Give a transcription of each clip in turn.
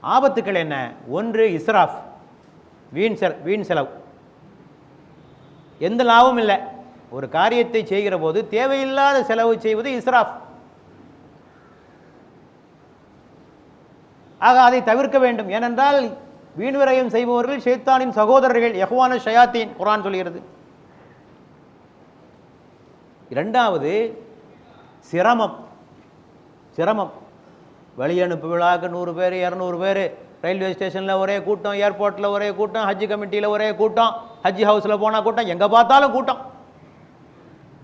ஆபத்துக்கள் என்ன? ஒன்று இஸ்ராஃப், வீண் செலவு. எந்த லாபமும் இல்லை. ஒரு காரியத்தை செய்கிற போது தேவையில்லாத செலவு செய்வது இஸ்ராஃப். ஆக அதை தவிர்க்க வேண்டும். ஏனென்றால் வீண் விரயம் செய்பவர்கள் ஷைத்தானின் சகோதரர்கள், யஹ்வான ஷயாத்தீன் குர்ஆன் சொல்கிறது. இரண்டாவது சிரமம். வழி அனுப்பு விழாக்கு 100 பேர் 200 பேர், ரயில்வே ஸ்டேஷனில் ஒரே கூட்டம், ஏர்போர்ட்டில் ஒரே கூட்டம், ஹஜ் கமிட்டியில் ஒரே கூட்டம், ஹஜ் ஹவுஸில் போனால் கூட்டம், எங்கே பார்த்தாலும் கூட்டம்.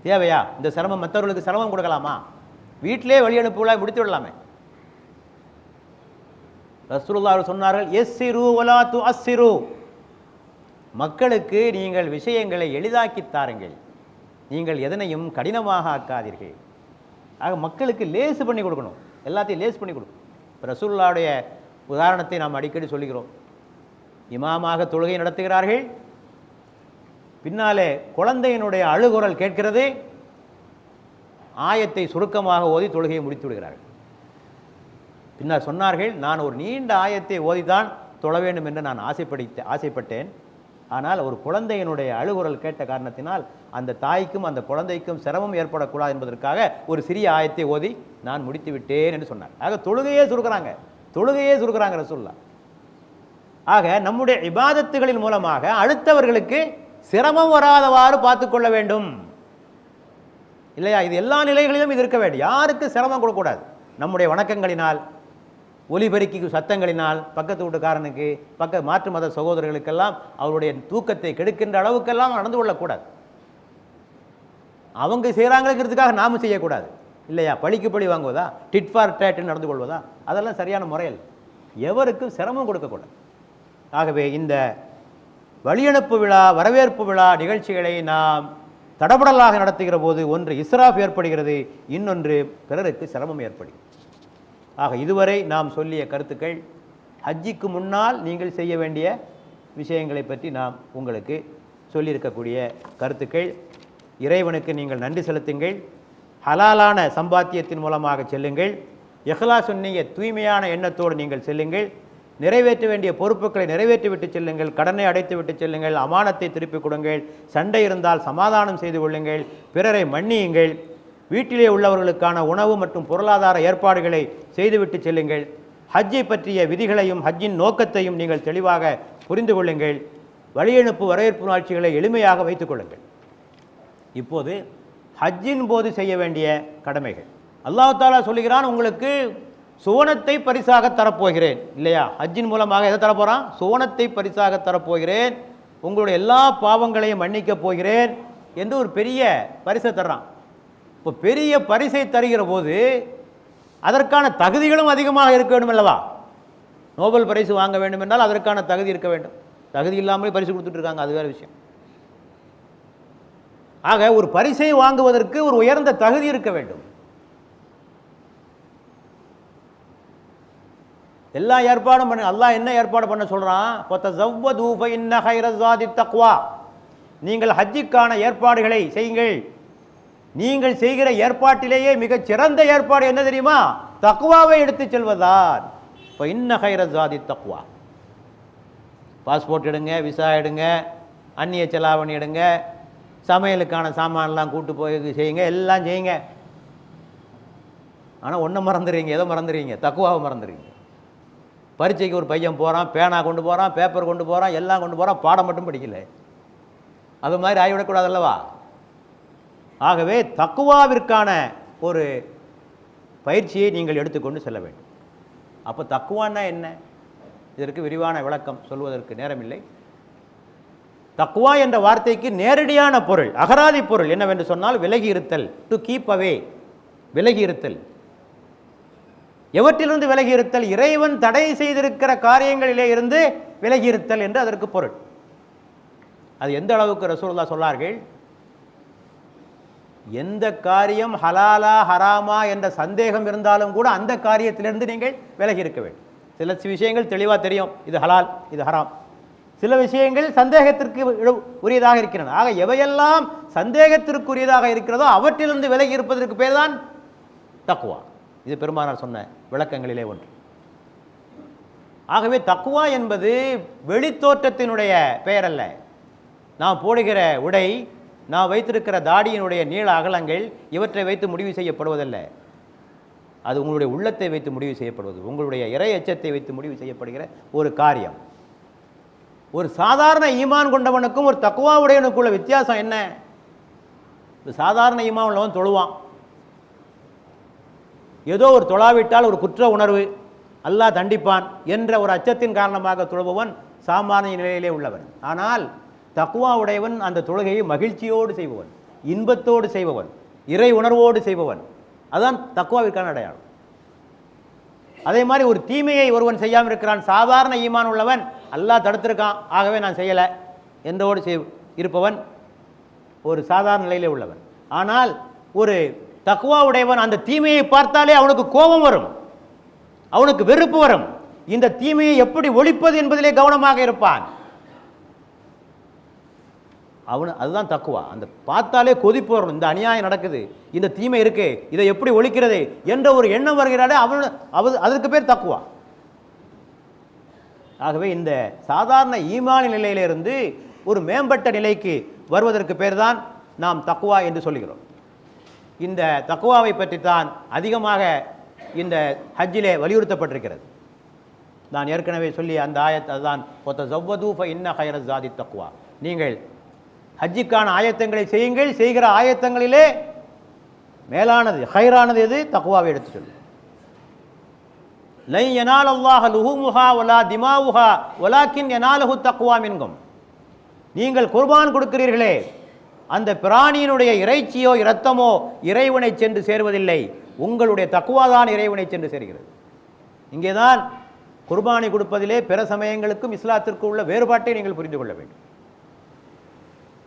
தேவையா இந்த சிரமம்? மற்றவர்களுக்கு சிரமம் கொடுக்கலாமா? வீட்டிலே வழி அனுப்பு விழா முடித்து விடலாமே. ரசூலுல்லாஹ் சொன்னார்கள், யஸ்ஸிரு வலா துஅஸ்ஸிரு, மக்களுக்கு நீங்கள் விஷயங்களை எளிதாக்கி தாருங்கள், நீங்கள் எதனையும் கடினமாக ஆக்காதீர்கள். ஆக மக்களுக்கு லேசு பண்ணி கொடுக்கணும், எல்லாத்தையும் லேஸ் பண்ணி கொடுக்கணும். இப்போ ரசூலுல்லாஹ்வுடைய உதாரணத்தை நாம் அடிக்கடி சொல்லுகிறோம். இமாமாக தொழுகை நடத்துகிறார்கள், பின்னாலே குழந்தையினுடைய அழுகுரல் கேட்கிறது, ஆயத்தை சுருக்கமாக ஓதி தொழுகையை முடித்து விடுகிறார்கள். பின்னர் சொன்னார்கள், நான் ஒரு நீண்ட ஆயத்தை ஓதிதான் தொழ வேண்டும் என்று நான் ஆசைப்பட்டேன். ஆனால் ஒரு குழந்தையினுடைய அழுகுரல் கேட்ட காரணத்தினால் அந்த தாய்க்கும் அந்த குழந்தைக்கும் சிரமம் ஏற்படக்கூடாது என்பதற்காக ஒரு சிறிய ஆயத்தை ஓதி நான் முடித்து விட்டேன் என்று சொன்னார். ஆக தொழுகையே சுருக்குறாங்க ரசூலுல்லாஹ். ஆக நம்முடைய இபாதத்துகளின் மூலமாக அடுத்தவர்களுக்கு சிரமம் வராதவாறு பார்த்துக்கொள்ள வேண்டும், இல்லையா? இது எல்லா நிலைகளிலும் இது இருக்க வேண்டும். யாருக்கு சிரமம் கொடுக்கக்கூடாது. நம்முடைய வணக்கங்களினால், ஒலிபெருக்கி சத்தங்களினால் பக்கத்து வீட்டுக்காரனுக்கு, மாற்று மத சகோதரர்களுக்கெல்லாம் அவருடைய தூக்கத்தை கெடுக்கின்ற அளவுக்கெல்லாம் நடந்து கொள்ளக்கூடாது. அவங்க செய்கிறாங்கிறதுக்காக நாமும் செய்யக்கூடாது, இல்லையா? பழிக்கு பழி வாங்குவதா, டிட் ஃபார் டேட்னு நடந்து கொள்வதா, அதெல்லாம் சரியான முறையில். எவருக்கும் சிரமம் கொடுக்கக்கூடாது. ஆகவே இந்த வழியனுப்பு விழா, வரவேற்பு விழா நிகழ்ச்சிகளை நாம் தடபடலாக நடத்துகிற போது ஒன்று இஸ்ராஃப் ஏற்படுகிறது, இன்னொன்று பிறருக்கு சிரமம் ஏற்படுகிறது. ஆக இதுவரை நாம் சொல்லிய கருத்துக்கள் ஹஜ்ஜிக்கு முன்னால் நீங்கள் செய்ய வேண்டிய விஷயங்களை பற்றி நாம் உங்களுக்கு சொல்லியிருக்கக்கூடிய கருத்துக்கள். இறைவனுக்கு நீங்கள் நன்றி செலுத்துங்கள், ஹலாலான சம்பாத்தியத்தின் மூலமாக செல்லுங்கள், இஹ்லாஸுன் நிய்யத் தூய்மையான எண்ணத்தோடு நீங்கள் செல்லுங்கள், நிறைவேற்ற வேண்டிய பொறுப்புகளை நிறைவேற்றிவிட்டு செல்லுங்கள், கடனை அடைத்துவிட்டு செல்லுங்கள், அமானத்தை திருப்பிக் கொடுங்கள், சண்டை இருந்தால் சமாதானம் செய்து கொள்ளுங்கள், பிறரை மன்னியுங்கள், வீட்டிலே உள்ளவர்களுக்கான உணவு மற்றும் பொருளாதார ஏற்பாடுகளை செய்துவிட்டு செல்லுங்கள், ஹஜ்ஜை பற்றிய விதிகளையும் ஹஜ்ஜின் நோக்கத்தையும் நீங்கள் தெளிவாக புரிந்து கொள்ளுங்கள், வழியனுப்பு வரவேற்பு நிகழ்ச்சிகளை எளிமையாக வைத்துக் கொள்ளுங்கள். இப்போது ஹஜ்ஜின் போது செய்ய வேண்டிய கடமைகள். அல்லாஹ் தஆலா சொல்லுகிறான், உங்களுக்கு சுவனத்தை பரிசாக தரப்போகிறேன், இல்லையா? ஹஜ்ஜின் மூலமாக எதை தரப்போகிறான்? சுவனத்தை பரிசாக தரப்போகிறேன், உங்களுடைய எல்லா பாவங்களையும் மன்னிக்கப் போகிறேன் என்று ஒரு பெரிய பரிசை தர்றான். இப்போ பெரிய பரிசை தருகிற போது அதற்கான தகுதிகளும் அதிகமாக இருக்க வேண்டும் அல்லவா? நோபல் பரிசு வாங்க வேண்டும் என்றால் அதற்கான தகுதி இருக்க வேண்டும். தகுதி இல்லாமலே பரிசு கொடுத்துட்டு இருக்காங்க, அது வேறு விஷயம். ஆக ஒரு பரிசை வாங்குவதற்கு ஒரு உயர்ந்த தகுதி இருக்க வேண்டும். எல்லா ஏற்பாடும் பண்ண அல்லாஹ் என்ன ஏற்பாடு பண்ண சொல்றான்? ஃபதஸவ்வது ஃபஇன்ன கைரஸாதி தக்வா, நீங்கள் ஹஜ்ஜுக்கான ஏற்பாடுகளை செய்யுங்கள். நீங்கள் செய்கிற ஏற்பாட்டிலேயே மிகச் சிறந்த ஏற்பாடு என்ன தெரியுமா? தக்வாவை எடுத்துச் செல்வதான். ஃபஇன்ன கைரஸாதி தக்வா. பாஸ்போர்ட் எடுங்க, விசா எடுங்க, அந்நிய செலாவணி எடுங்க, சமையலுக்கான சாமான்லாம் கூட்டு போய் செய்யுங்க, எல்லாம் செய்யுங்க. ஆனால் ஒன்றை மறந்துடுறீங்க. எதை மறந்துடுறீங்க? தக்வாவை மறந்துடுறீங்க. பரீட்சைக்கு ஒரு பையன் போகிறான், பேனா கொண்டு போகிறான், பேப்பர் கொண்டு போகிறான், எல்லாம் கொண்டு போகிறான், பாடம் மட்டும் படிக்கல. அது மாதிரி ஆகிவிடக்கூடாது அல்லவா? ஆகவே தக்குவாவிற்கான ஒரு பயிற்சியை நீங்கள் எடுத்துக்கொண்டு செல்ல வேண்டும். அப்போ தக்குவான்னா என்ன? இதற்கு விரிவான விளக்கம் சொல்வதற்கு நேரமில்லை. தக்குவா என்ற வார்த்தைக்கு நேரடியான பொருள், அகராதி பொருள் என்னவென்று சொன்னால் விலகி இருத்தல், டு கீப் அவே, விலகி இருத்தல். எவற்றிலிருந்து விலகி இருத்தல்? இறைவன் தடை செய்திருக்கிற காரியங்களிலே இருந்து விலகி இருத்தல் என்று அதற்கு பொருள். அது எந்த அளவுக்கு ரசூலுல்லாஹ் சொன்னார்கள்? எந்த காரியம் ஹலாலா ஹராமா என்ற சந்தேகம் இருந்தாலும் கூட அந்த காரியத்திலிருந்து நீங்கள் விலகி இருக்க வேண்டும். சில விஷயங்கள் தெளிவாக தெரியும், இது ஹலால் இது ஹராம். சில விஷயங்கள் சந்தேகத்திற்கு உரியதாக இருக்கின்றன. ஆக எவையெல்லாம் சந்தேகத்திற்குரியதாக இருக்கிறதோ அவற்றிலிருந்து விலகி இருப்பதற்கு பேர் தான் தக்குவா. இது பெருமானார் சொன்ன விளக்கங்களிலே ஒன்று. ஆகவே தக்குவா என்பது வெளித்தோற்றத்தினுடைய பெயர் அல்ல. நாம் போடுகிற உடை, நாம் வைத்திருக்கிற தாடியினுடைய நீள அகலங்கள் இவற்றை வைத்து முடிவு செய்யப்படுவதல்ல. அது உங்களுடைய உள்ளத்தை வைத்து முடிவு செய்யப்படுவது, உங்களுடைய இறை எச்சத்தை வைத்து முடிவு செய்யப்படுகிற ஒரு காரியம். ஒரு சாதாரண ஈமான் கொண்டவனுக்கும் ஒரு தக்குவா உடையவனுக்குள்ள வித்தியாசம் என்ன? இந்த சாதாரண ஈமான் உள்ளவன் தொழுவான், ஏதோ ஒரு தொழாவிட்டால் ஒரு குற்ற உணர்வு, அல்லாஹ் தண்டிப்பான் என்ற ஒரு அச்சத்தின் காரணமாக தொழுபவன் சாமானிய நிலையிலே உள்ளவன். ஆனால் தக்குவா உடையவன் அந்த தொழுகையை மகிழ்ச்சியோடு செய்பவன், இன்பத்தோடு செய்பவன், இறை உணர்வோடு செய்பவன். அதுதான் தக்குவாவிற்கான அடையாளம். அதே மாதிரி ஒரு தீமையை ஒருவன் செய்யாமல் இருக்கிறான், சாதாரண ஈமான் உள்ளவன், அல்லாஹ் தடுத்திருக்கான் ஆகவே நான் செய்யலை என்றோடு இருப்பவன் ஒரு சாதாரண நிலையிலே உள்ளவன். ஆனால் ஒரு தக்குவா உடையவன் அந்த தீமையை பார்த்தாலே அவனுக்கு கோபம் வரும், அவனுக்கு வெறுப்பு வரும். இந்த தீமையை எப்படி ஒழிப்பது என்பதிலே கவனமாக இருப்பான். அதுதான் தக்குவா. அந்த பார்த்தாலே கொதிப்பு வரணும், இந்த அநியாயம் நடக்குது, இந்த தீமை இருக்கு, இதை எப்படி ஒழிக்கிறது என்ற ஒரு எண்ணம் வருகிறாலே அதற்கு பேர் தக்குவா. ஆகவே இந்த சாதாரண ஈமான் நிலையிலிருந்து ஒரு மேம்பட்ட நிலைக்கு வருவதற்கு பேர் தான் நாம் தக்குவா என்று சொல்கிறோம். இந்த தக்குவாவை பற்றித்தான் அதிகமாக இந்த ஹஜ்ஜிலே வலியுறுத்தப்பட்டிருக்கிறது. நான் ஏற்கனவே சொல்லி அந்த ஆயத் அதுதான், தக்குவா. நீங்கள் ஹஜ்ஜிக்கான ஆயத்தங்களை செய்யுங்கள், செய்கிற ஆயத்தங்களிலே மேலானது ஹைரானது எது? தக்குவாவை எடுத்து சொல்லு. லை யனால் அல்லாஹ் லுஹுமுஹா வலா திமாவுஹா வலாக்கின் யனாலுஹு தக்குவா மின்கும். நீங்கள் குர்பான் கொடுக்கிறீர்களே, அந்த பிராணியினுடைய இறைச்சியோ இரத்தமோ இறைவனை சென்று சேருவதில்லை, உங்களுடைய தக்குவாதான் இறைவனை சென்று சேர்கிறது. இங்கேதான் குர்பானி கொடுப்பதிலே பிற சமயங்களுக்கும் இஸ்லாத்திற்கும் உள்ள வேறுபாட்டை நீங்கள் புரிந்து கொள்ள வேண்டும்.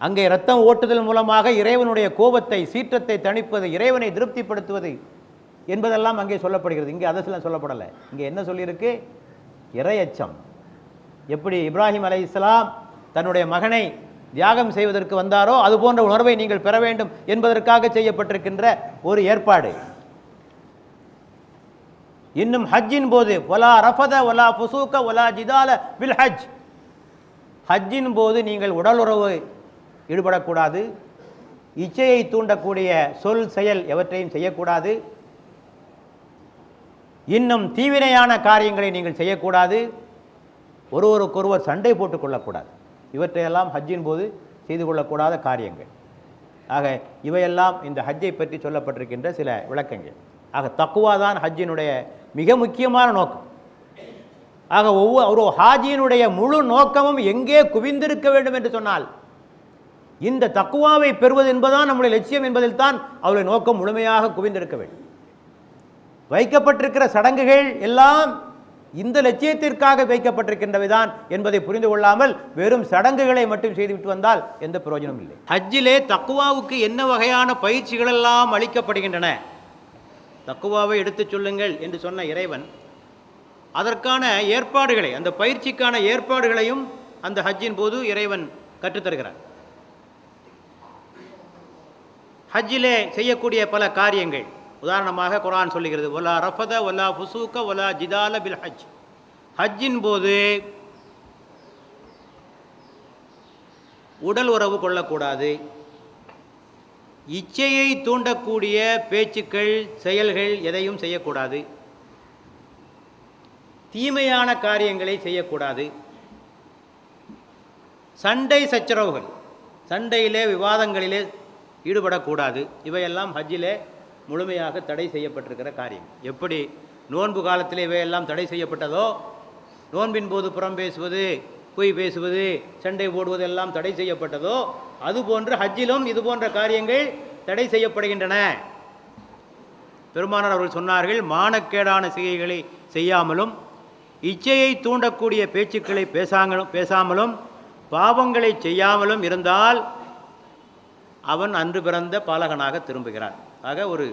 அங்கே இரத்தம் ஓட்டுதல் மூலமாக இறைவனுடைய கோபத்தை, சீற்றத்தை தணிப்பது, இறைவனை திருப்திப்படுத்துவது என்பதெல்லாம் அங்கே சொல்லப்படுகிறது. இங்கே அதெல்லாம் சொல்லப்படலை. இங்கே என்ன சொல்லியிருக்கு? இறையச்சம். எப்படி இப்ராஹிம் அலைஹிஸ்ஸலாம் தன்னுடைய மகனை தியாகம் செய்வதற்கு வந்தாரோ அது போன்ற உணர்வை நீங்கள் பெற வேண்டும் என்பதற்காக செய்யப்பட்டிருக்கின்ற ஒரு ஏற்பாடு. இன்னும் ஹஜ்ஜின் போது வலா ரஃபத வலா ஃபுசூக வலா ஜிதால பில் ஹஜ், ஹஜ்ஜின் போது நீங்கள் உடல் உறவு ஈடுபடக்கூடாது, இச்சையை தூண்டக்கூடிய சொல் செயல் எவற்றையும் செய்யக்கூடாது, இன்னும் தீவினையான காரியங்களை நீங்கள் செய்யக்கூடாது, ஒருவருக்கொருவர் சண்டை போட்டுக் கொள்ளக்கூடாது. இவற்றையெல்லாம் ஹஜ்ஜின் போது செய்து கொள்ளக்கூடாத காரியங்கள். ஆக இவையெல்லாம் இந்த ஹஜ்ஜை பற்றி சொல்லப்பட்டிருக்கின்ற சில விளக்கங்கள். ஆக தக்குவா தான் ஹஜ்ஜினுடைய மிக முக்கியமான நோக்கம். ஆக ஒரு ஹாஜியினுடைய முழு நோக்கமும் எங்கே குவிந்திருக்க வேண்டும் என்று சொன்னால் இந்த தக்குவாவை பெறுவது என்பதுதான் நம்முடைய லட்சியம் என்பதில் தான் அவருடைய நோக்கம் முழுமையாக குவிந்திருக்க வேண்டும். வைக்கப்பட்டிருக்கிற சடங்குகள் எல்லாம் இந்த லட்சியத்திற்காக வைக்கப்பட்டிருக்கின்றவைதான் என்பதை புரிந்து கொள்ளாமல் வெறும் சடங்குகளை மட்டும் செய்துவிட்டு வந்தால் எந்த பிரயோஜனமும் இல்லை. ஹஜ்ஜிலே தக்குவாவுக்கு என்ன வகையான பயிற்சிகள் எல்லாம் அளிக்கப்படுகின்றன? தக்குவாவை எடுத்துச் சொல்லுங்கள் என்று சொன்ன இறைவன் அதற்கான ஏற்பாடுகளை, அந்த பயிற்சிக்கான ஏற்பாடுகளையும் அந்த ஹஜ்ஜின் போது இறைவன் கற்றுத்தருகிறார். ஹஜ்ஜிலே செய்யக்கூடிய பல காரியங்கள், உதாரணமாக குர்ஆன் சொல்லுகிறது, வலா ரஃபத வலா ஃபுசூக வலா ஜிதால பில் ஹஜ். ஹஜ்ஜின் போது உடல் உறவு கொள்ளக்கூடாது, இச்சையை தூண்டக்கூடிய பேச்சுக்கள் செயல்கள் எதையும் செய்யக்கூடாது, தீமையான காரியங்களை செய்யக்கூடாது, சண்டை சச்சரவுகள், சண்டையிலே விவாதங்களிலே ஈடுபடக்கூடாது. இவையெல்லாம் ஹஜ்ஜிலே முழுமையாக தடை செய்யப்பட்டிருக்கிற காரியம். எப்படி நோன்பு காலத்தில் இவையெல்லாம் தடை செய்யப்பட்டதோ, நோன்பின் போது புறம் பேசுவது, பொய் பேசுவது, சண்டை போடுவது எல்லாம் தடை செய்யப்பட்டதோ, அதுபோன்று ஹஜ்ஜிலும் இது போன்ற காரியங்கள் தடை செய்யப்படுகின்றன. பெருமானார் அவர்கள் சொன்னார்கள், மானக்கேடான செய்கைகளை செய்யாமலும் இச்சையை தூண்டக்கூடிய பேச்சுக்களை பேசாமலும் பாவங்களை செய்யாமலும் இருந்தால் அவன் அன்று பிறந்த பாலகனாக திரும்புகிறான். ஆக ஒரு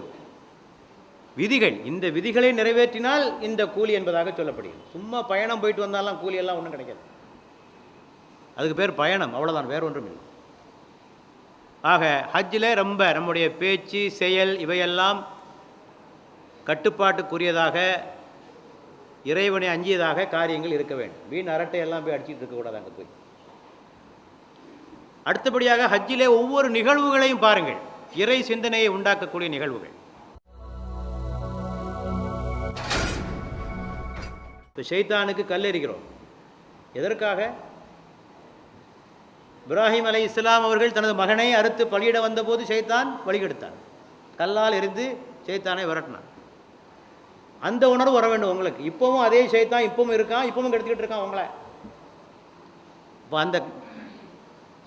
விதிகள், இந்த விதிகளை நிறைவேற்றினால் இந்த கூலி என்பதாக சொல்லப்படுகிறது. சும்மா பயணம் போயிட்டு வந்தாலும் கூலியெல்லாம் ஒன்றும் கிடைக்காது, அதுக்கு பேர் பயணம், அவ்வளோதான், வேற ஒன்றும் இல்லை. ஆக ஹஜ்ஜில் ரொம்ப நம்முடைய பேச்சு செயல் இவையெல்லாம் கட்டுப்பாட்டுக்குரியதாக இறைவனை அஞ்சியதாக காரியங்கள் இருக்க வேண்டும். வீண் அரட்டை எல்லாம் போய் அடிச்சுட்டு இருக்கக்கூடாது அங்கே போய். அடுத்தபடியாக ஹஜ்ஜிலே ஒவ்வொரு நிகழ்வுகளையும் பாருங்கள், இறை சிந்தனையை உண்டாக்கக்கூடிய நிகழ்வுகள். இப்போ ஷைத்தானுக்கு கல்லெறிகிறோம். எதற்காக? இப்ராஹிம் அலைஹிஸ்ஸலாம் அவர்கள் தனது மகனை அறுத்து பலியிட வந்தபோது ஷைத்தான் வழிகெடுத்தான், கல்லால் எரிந்து ஷைத்தானை விரட்டினான். அந்த உணர்வு வர வேண்டும் உங்களுக்கு. இப்போவும் அதே ஷைத்தான் இப்பவும் இருக்கான், இப்பவும் கெடுத்துக்கிட்டு இருக்கான் உங்களை. இப்போ அந்த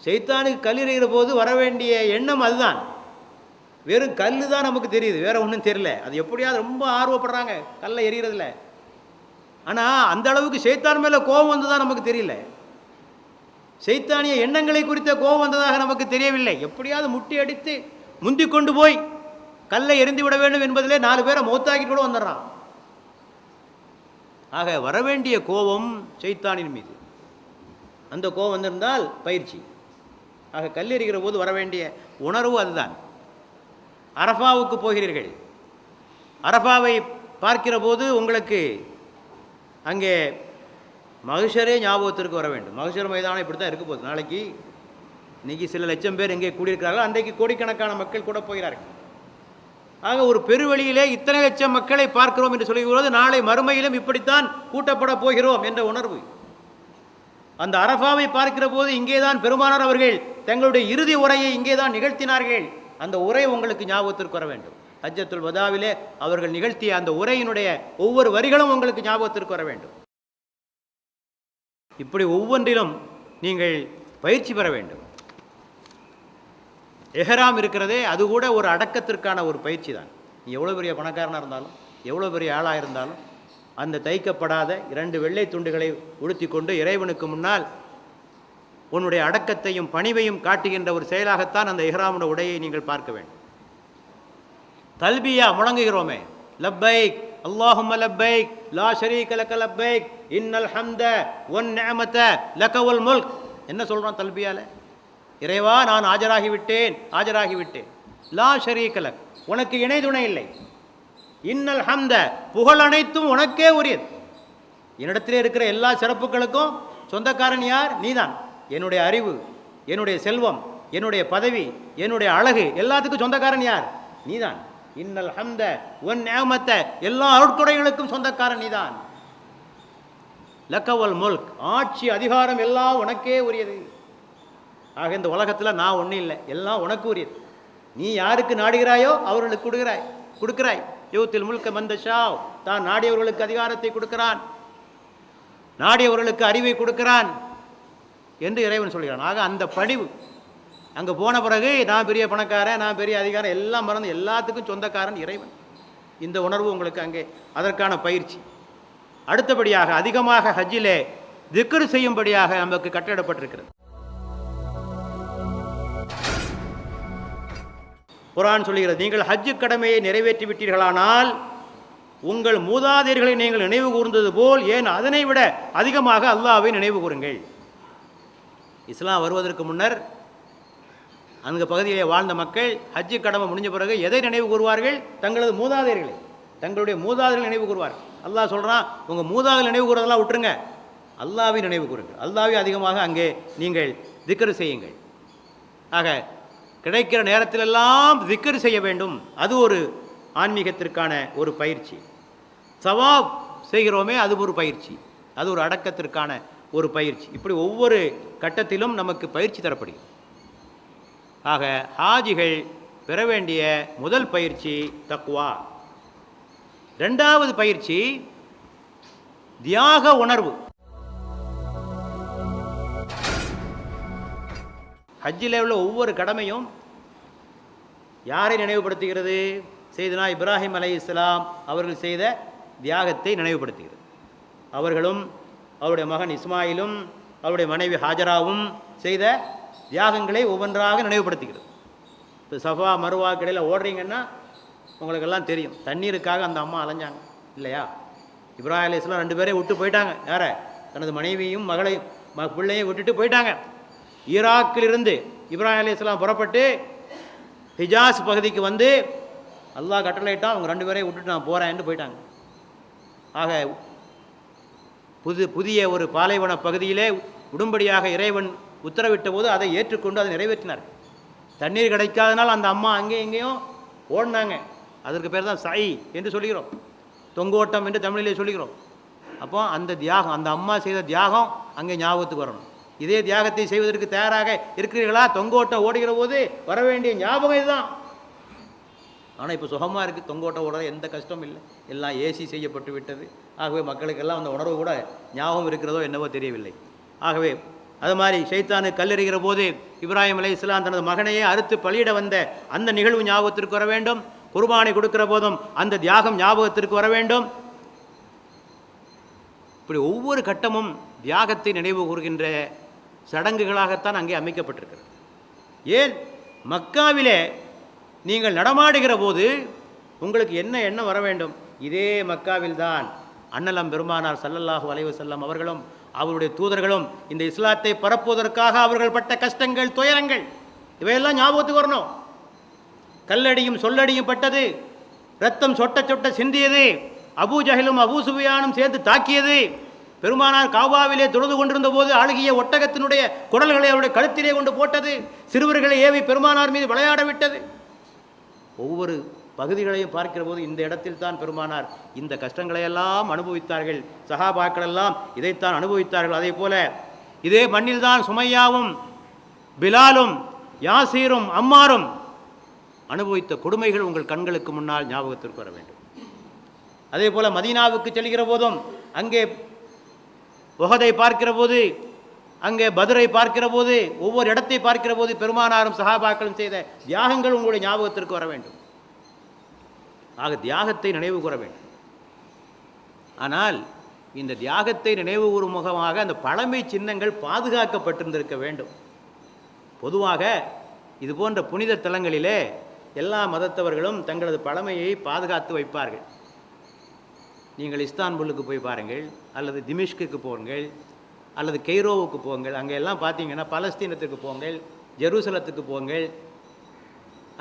ஷைத்தானுக்கு கல் எறிகிற போது வர வேண்டிய எண்ணம் அதுதான். வெறும் கல் தான் நமக்கு தெரியுது, வேற ஒன்றும் தெரியல. அது எப்படியாவது ரொம்ப ஆர்வப்படுறாங்க கல்லை எறிகிறதுல. ஆனால் அந்த அளவுக்கு ஷைத்தான் மேலே கோபம் வந்ததாக நமக்கு தெரியல. ஷைத்தானிய எண்ணங்களை குறித்த கோபம் வந்ததாக நமக்கு தெரியவில்லை. எப்படியாவது முட்டி அடித்து முந்தி கொண்டு போய் கல்லை எரிந்து விட வேண்டும் என்பதிலே 4 பேரை மௌத்தாக்கி கூட வந்துடுறான். ஆக வரவேண்டிய கோபம் ஷைத்தானின் மீது. அந்த கோபம் வந்திருந்தால் பயிற்சி. ஆக கல்லெறிகிற போது வரவேண்டிய உணர்வு அதுதான். அரஃபாவுக்கு போகிறீர்கள். அரஃபாவை பார்க்கிற போது உங்களுக்கு அங்கே மஹ்ஷரே ஞாபகத்திற்கு வர வேண்டும். மஹ்ஷர் மைதானம் இப்படி தான் இருக்க போகுது. நாளைக்கு இன்றைக்கி சில லட்சம் பேர் எங்கே கூடியிருக்கிறார்கள், அன்றைக்கு கோடிக்கணக்கான மக்கள் கூட போகிறார்கள். ஆக ஒரு பெருவெளியிலே இத்தனை லட்சம் மக்களை பார்க்கிறோம் என்று சொல்லும்போது நாளை மறுமையிலும் இப்படித்தான் கூட்டப்பட போகிறோம் என்ற உணர்வு. அந்த அரஃபாவை பார்க்கிற போது இங்கே தான் பெருமானார் அவர்கள் தங்களுடைய இறுதி உரையை இங்கே தான் நிகழ்த்தினார்கள். அந்த உரை உங்களுக்கு ஞாபகத்திற்கு வர வேண்டும். ஹஜ்ஜத்துல் வதாவிலே அவர்கள் நிகழ்த்திய அந்த உரையினுடைய ஒவ்வொரு வரிகளும் உங்களுக்கு ஞாபகத்திற்கு வர வேண்டும். இப்படி ஒவ்வொன்றிலும் நீங்கள் பயிற்சி பெற வேண்டும். எஹ்ராம் இருக்கிறதே, அது கூட ஒரு அடக்கத்திற்கான ஒரு பயிற்சி தான். நீ எவ்வளோ பெரிய பணக்காரனாக இருந்தாலும், எவ்வளோ பெரிய ஆளாக இருந்தாலும், அந்த தைக்கப்படாத 2 வெள்ளை துண்டுகளை உடுத்தி கொண்டு இறைவனுக்கு முன்னால் உன்னுடைய அடக்கத்தையும் பணிவையும் காட்டுகின்ற ஒரு செயலாகத்தான் அந்த இஹ்ராமுடைய உடையை நீங்கள் பார்க்க வேண்டும். தல்பியா முழங்குகிறோமே, லப்பைக் அல்லாஹும்ம லப்பைக் லா ஷரீக லக லப்பைக் இன்னல் ஹம்த வன் நிஅமத லக வல் முல்க். என்ன சொல்கிறோம் தல்பியால? இறைவா, நான் ஆஜராகிவிட்டேன். லா ஷரீக லக், உனக்கு இணை துணை இல்லை. இன்னல் ஹம்த, புகழ் அனைத்தும் உனக்கே உரியது. என்னிடத்திலே இருக்கிற எல்லா சிறப்புகளுக்கும் சொந்தக்காரன் யார்? நீதான். என்னுடைய அறிவு, என்னுடைய செல்வம், என்னுடைய பதவி, என்னுடைய அழகு, எல்லாத்துக்கும் சொந்தக்காரன் யார்? நீதான். இன்னல் ஹம்த வன் நிஅமத, எல்லா அருட்கொடைகளுக்கும் சொந்தக்காரன் நீதான். லக்கவல் முல்க், ஆட்சி அதிகாரம் எல்லாம் உனக்கே உரியது. ஆக இந்த உலகத்தில் நான் ஒன்றும் இல்லை, எல்லாம் உனக்கு உரியது. நீ யாருக்கு நாடுகிறாயோ அவர்களுக்கு கொடுக்கிறாய். யூத்தில் முல்க மந்தஷா, தான் நாடியவர்களுக்கு அதிகாரத்தை கொடுக்கிறான், நாடியவர்களுக்கு அறிவை கொடுக்கிறான் என்று இறைவன் சொல்கிறான். ஆக அந்த பணிவு அங்கே போன பிறகு நான் பெரிய பணக்காரன், நான் பெரிய அதிகாரம் எல்லாம் மறந்து எல்லாத்துக்கும் சொந்தக்காரன் இறைவன். இந்த உணர்வு உங்களுக்கு அங்கே அதற்கான பயிற்சி. அடுத்தபடியாக அதிகமாக ஹஜ்ஜிலே திக்ர் செய்யும்படியாக நமக்கு கட்டளிடப்பட்டிருக்கிறது. குர்ஆன் சொல்லுகிறது, நீங்கள் ஹஜ்ஜு கடமையை நிறைவேற்றி விட்டீர்களானால் உங்கள் மூதாதையர்களை நீங்கள் நினைவு கூர்ந்தது போல் ஏன் அதனை விட அதிகமாக அல்லாஹ்வை நினைவு கூறுங்கள். இஸ்லாம் வருவதற்கு முன்னர் அந்த பகுதியிலே வாழ்ந்த மக்கள் ஹஜ்ஜு கடமை முடிஞ்ச பிறகு எதை நினைவு கூறுவார்கள்? தங்களது மூதாதையர்களை, தங்களுடைய மூதாதையர்களை நினைவு கூறுவார்கள். அல்லாஹ் சொல்கிறான், உங்கள் மூதாதையர்கள் நினைவு கூறுறதெல்லாம் விட்டுருங்க, அல்லாஹ்வை நினைவு கூறுங்கள். அல்லாஹ்வை அதிகமாக அங்கே நீங்கள் திக்ர் செய்யுங்கள். ஆக கிடைக்கிற நேரத்திலெல்லாம் திக்ர் செய்ய வேண்டும். அது ஒரு ஆன்மீகத்திற்கான ஒரு பயிற்சி. சவாப் செய்கிறோமே, அது ஒரு பயிற்சி, அது ஒரு அடக்கத்திற்கான ஒரு பயிற்சி. இப்படி ஒவ்வொரு கட்டத்திலும் நமக்கு பயிற்சி தரப்படுகிறது. ஆக ஹாஜிகள் பெற வேண்டிய முதல் பயிற்சி தக்வா. 2வது பயிற்சி தியாக உணர்வு. ஹஜ்ஜில் உள்ள ஒவ்வொரு கடமையும் யாரை நினைவுபடுத்துகிறது? செய்தனா இப்ராஹிம் அலைஹிஸ்ஸலாம் அவர்கள் செய்த தியாகத்தை நினைவுபடுத்துகிறது. அவர்களும் அவருடைய மகன் இஸ்மாயிலும் அவருடைய மனைவி ஹாஜராவும் செய்த தியாகங்களை ஒவ்வொன்றாக நினைவுபடுத்துகிறது. இப்போ சஃபா மருவா கடையில் ஓடுறீங்கன்னா உங்களுக்கெல்லாம் தெரியும், தண்ணீருக்காக அந்த அம்மா அலைஞ்சாங்க இல்லையா? இப்ராஹிம் அலைஹிஸ்ஸலாம் 2 பேரையும் விட்டு போயிட்டாங்க. யாரை? தனது மனைவியும் மகளையும் பிள்ளையும் விட்டுட்டு போயிட்டாங்க. ஈராக்கிலிருந்து இப்ராஹிம் அலைஹிஸ்ஸலாம் புறப்பட்டு ஹிஜாஸ் பகுதிக்கு வந்து அல்லாஹ் கட்டளையிட்டான், அவங்க 2 பேரையும் விட்டுட்டு நான் போகிறேன்னு போயிட்டாங்க. ஆக புதிய ஒரு பாலைவன பகுதியிலே உடும்படியாக இறைவன் உத்தரவிட்ட போது அதை ஏற்றுக்கொண்டு அதை நிறைவேற்றினார். தண்ணீர் கிடைக்காதனால் அந்த அம்மா அங்கேயும் இங்கேயும் ஓடினாங்க. அதற்கு பேர் தான் சாய் என்று சொல்கிறோம், தொங்கோட்டம் என்று தமிழிலே சொல்கிறோம். அப்போ அந்த தியாகம், அந்த அம்மா செய்த தியாகம் அங்கே ஞாபகத்துக்கு வரணும். இதே தியாகத்தை செய்வதற்கு தயாராக இருக்கிறீர்களா? தொங்கோட்டம் ஓடுகிற போது வர வேண்டிய ஞாபகம் இதுதான். ஆனால் இப்போ சுகமாக இருக்குது, தொங்கோட்டம் ஓடுற எந்த கஷ்டமும் இல்லை, எல்லாம் ஏசி செய்யப்பட்டு விட்டது. ஆகவே மக்களுக்கெல்லாம் அந்த உணர்வு கூட ஞாபகம் இருக்கிறதோ என்னவோ தெரியவில்லை. ஆகவே அது மாதிரி ஷைத்தானு கல்லெறிகிற போது இப்ராஹிம் அலைஹிஸ்ஸலாம் தனது மகனையே அறுத்து பலியிட வந்த அந்த நிகழ்வு ஞாபகத்திற்கு வர வேண்டும். குர்பானை கொடுக்கிற போதும் அந்த தியாகம் ஞாபகத்திற்கு வர வேண்டும். இப்படி ஒவ்வொரு கட்டமும் தியாகத்தை நினைவு கூறுகின்ற சடங்குகளாகத்தான் அங்கே அமைக்கப்பட்டிருக்கிறது. ஏன் மக்காவிலே நீங்கள் நடமாடுகிற போது உங்களுக்கு என்ன எண்ணம் வர வேண்டும்? இதே மக்காவில் தான் அண்ணலம் பெருமானார் ஸல்லல்லாஹு அலைஹி வஸல்லம் அவர்களும் அவருடைய தூதர்களும் இந்த இஸ்லாத்தை பரப்புவதற்காக அவர்கள் பட்ட கஷ்டங்கள், துயரங்கள் இவையெல்லாம் ஞாபகத்துக்கு வரணும். கல்லடியும் சொல்லடியும் பட்டது, ரத்தம் சொட்ட சொட்ட சிந்தியது, அபூ ஜஹலும் அபூ சுஃபியானும் சேர்ந்து தாக்கியது, பெருமானார் காபாவிலே தொழுது கொண்டிருந்த போது அழுகிய ஒட்டகத்தினுடைய குடல்களை அவருடைய கழுத்திலே கொண்டு போட்டது, சிறுவர்களை ஏவி பெருமானார் மீது விளையாட விட்டது. ஒவ்வொரு பகுதிகளையும் பார்க்கிற போது இந்த இடத்தில் தான் பெருமானார் இந்த கஷ்டங்களையெல்லாம் அனுபவித்தார்கள், சஹாபாக்கள் எல்லாம் இதைத்தான் அனுபவித்தார்கள். அதே போல இதே மண்ணில் தான் சுமையாவும் பிலாலும் யாசீரும் அம்மாரும் அனுபவித்த கொடுமைகள் உங்கள் கண்களுக்கு முன்னால் ஞாபகத்திற்கு வர வேண்டும். அதே போல மதீனாவுக்கு செல்கிற போதும் அங்கே உஹதை பார்க்கிற போது, அங்கே பத்ரை பார்க்கிற போது, ஒவ்வொரு இடத்தை பார்க்கிற போது பெருமானாரும் சஹாபாக்களும் செய்த தியாகங்கள் உங்களுடைய ஞாபகத்திற்கு வர வேண்டும். ஆக தியாகத்தை நினைவு கூற வேண்டும். ஆனால் இந்த தியாகத்தை நினைவு கூறும் முகமாக அந்த பழமை சின்னங்கள் பாதுகாக்கப்பட்டிருந்திருக்க வேண்டும். பொதுவாக இது போன்ற புனித தலங்களிலே எல்லா மதத்தவர்களும் தங்களது பழமையை பாதுகாத்து வைப்பார்கள். நீங்கள் இஸ்தான்புல்லுக்கு போய் பாருங்கள், அல்லது திமிஷ்குக்கு போங்கள், அல்லது கெய்ரோவுக்கு போங்கள். அங்கெல்லாம் பார்த்தீங்கன்னா பலஸ்தீனத்துக்கு போங்கள், ஜெருசலத்துக்கு போங்கள்.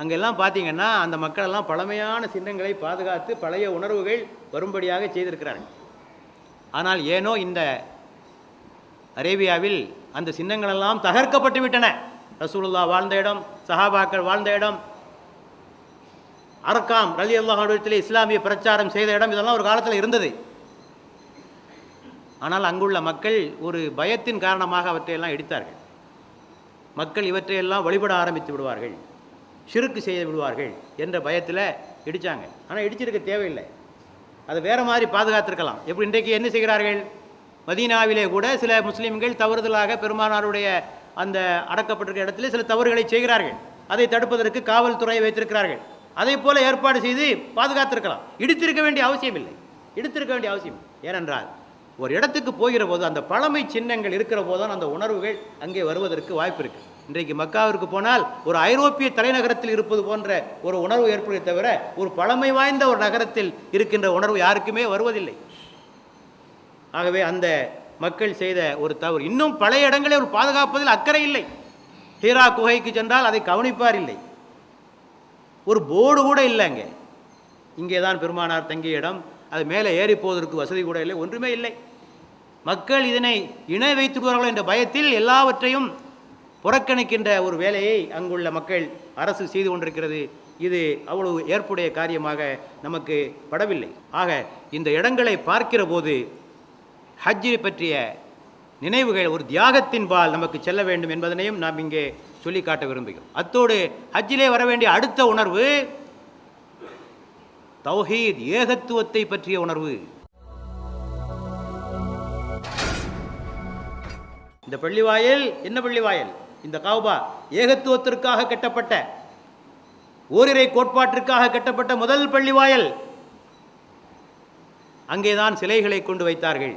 அங்கெல்லாம் பார்த்தீங்கன்னா அந்த மக்களெல்லாம் பழமையான சின்னங்களை பாதுகாத்து பழைய உணர்வுகள் வரும்படியாக செய்திருக்கிறார்கள். ஆனால் ஏனோ இந்த அரேபியாவில் அந்த சின்னங்களெல்லாம் தகர்க்கப்பட்டு விட்டன. ரசூலுல்லாஹ் வாழ்ந்த இடம், சஹாபாக்கள் வாழ்ந்த இடம், அரக்காம் ரலியல்லாஹு அன்ஹு இஸ்லாமிய பிரச்சாரம் செய்த இடம், இதெல்லாம் ஒரு காலத்தில் இருந்தது. ஆனால் அங்குள்ள மக்கள் ஒரு பயத்தின் காரணமாக அவற்றையெல்லாம் இடித்தார்கள். மக்கள் இவற்றையெல்லாம் வழிபட ஆரம்பித்து விடுவார்கள், ஷிர்க் செய்ய விடுவார்கள் என்ற பயத்தில் இடித்தாங்க. ஆனால் இடிச்சிருக்க தேவையில்லை, அதை வேறு மாதிரி பாதுகாத்திருக்கலாம். எப்படி இன்றைக்கு என்ன செய்கிறார்கள்? மதீனாவிலே கூட சில முஸ்லீம்கள் தவறுதலாக பெருமானாருடைய அந்த அடக்கப்பட்டிருக்கிற இடத்துல சில தவறுகளை செய்கிறார்கள். அதை தடுப்பதற்கு காவல்துறையை வைத்திருக்கிறார்கள். அதை போல ஏற்பாடு செய்து பாதுகாத்திருக்கலாம். இடித்திருக்க வேண்டிய அவசியம் இல்லை, இடித்திருக்க வேண்டிய அவசியம். ஏனென்றால் ஒரு இடத்துக்கு போகிற போது அந்த பழமை சின்னங்கள் இருக்கிற போதுதான் அந்த உணர்வுகள் அங்கே வருவதற்கு வாய்ப்பு இருக்குது. இன்றைக்கு மக்காவிற்கு போனால் ஒரு ஐரோப்பிய தலைநகரத்தில் இருப்பது போன்ற ஒரு உணர்வு ஏற்படுவதை தவிர ஒரு பழமை வாய்ந்த ஒரு நகரத்தில் இருக்கின்ற உணர்வு யாருக்குமே வருவதில்லை. ஆகவே அந்த மக்கள் செய்த ஒரு தவறு. இன்னும் பழைய இடங்களை ஒரு பாதுகாப்பதில் அக்கறை இல்லை. ஹீரா குகைக்கு சென்றால் அதை கவனிப்பார் இல்லை, ஒரு போர்டு கூட இல்லை. இங்கே தான் பெருமானார் தங்கிய இடம், அது மேலே ஏறி போவதற்கு வசதி கூட இல்லை, ஒன்றுமே இல்லை. மக்கள் இதனை இணை வைத்துடுவார்கள் என்ற பயத்தில் எல்லாவற்றையும் புறக்கணிக்கின்ற ஒரு வேலையை அங்குள்ள மக்கள் அரசு செய்து கொண்டிருக்கிறது. இது அவ்வளவு ஏற்புடைய காரியமாக நமக்கு படவில்லை. ஆக இந்த இடங்களை பார்க்கிற போது ஹஜ்ஜை பற்றிய நினைவுகள் ஒரு தியாகத்தின்பால் நமக்கு செல்ல வேண்டும் என்பதனையும் நாம் இங்கே சொல்லி காட்ட விரும்புகிறோம். அத்தோடு ஹஜ்ஜிலே வர வேண்டிய அடுத்த உணர்வு தௌஹீத், ஏகத்துவத்தை பற்றிய உணர்வு. இந்த பள்ளிவாயல் என்ன பள்ளிவாயல்? இந்த கஅபா ஏகத்துவத்திற்காக கட்டப்பட்ட, ஓரிரை கோட்பாட்டிற்காக கட்டப்பட்ட முதல் பள்ளிவாயல். அங்கேதான் சிலைகளை கொண்டு வைத்தார்கள்.